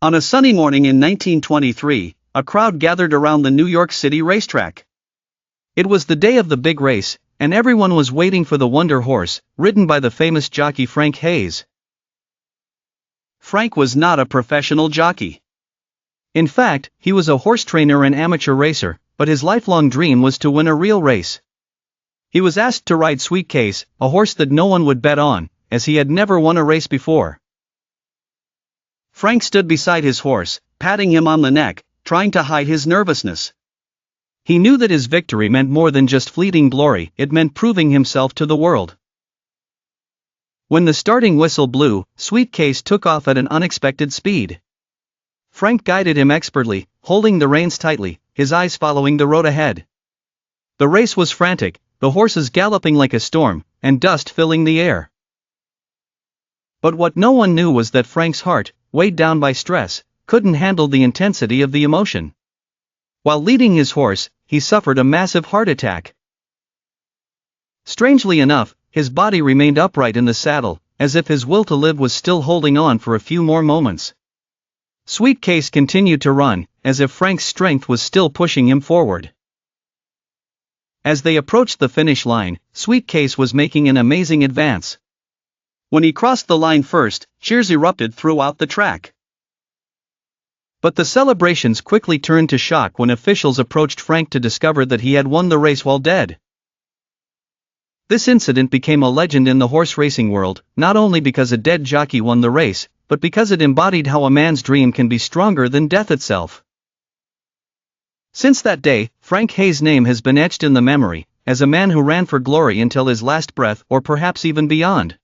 On a sunny morning in 1923, a crowd gathered around the New York City racetrack. It was the day of the big race, and everyone was waiting for the Wonder Horse, ridden by the famous jockey Frank Hayes. Frank was not a professional jockey. In fact, he was a horse trainer and amateur racer, but his lifelong dream was to win a real race. He was asked to ride Sweet Case, a horse that no one would bet on, as he had never won a race before. Frank stood beside his horse, patting him on the neck, trying to hide his nervousness. He knew that his victory meant more than just fleeting glory, it meant proving himself to the world. When the starting whistle blew, Sweet Case took off at an unexpected speed. Frank guided him expertly, holding the reins tightly, his eyes following the road ahead. The race was frantic, the horses galloping like a storm, and dust filling the air. But what no one knew was that Frank's heart, weighed down by stress, couldn't handle the intensity of the emotion. While leading his horse, he suffered a massive heart attack. Strangely enough, his body remained upright in the saddle, as if his will to live was still holding on for a few more moments. Sweet Case continued to run, as if Frank's strength was still pushing him forward. As they approached the finish line, Sweet Case was making an amazing advance. When he crossed the line first, cheers erupted throughout the track. But the celebrations quickly turned to shock when officials approached Frank to discover that he had won the race while dead. This incident became a legend in the horse racing world, not only because a dead jockey won the race, but because it embodied how a man's dream can be stronger than death itself. Since that day, Frank Hayes' name has been etched in the memory, as a man who ran for glory until his last breath or perhaps even beyond.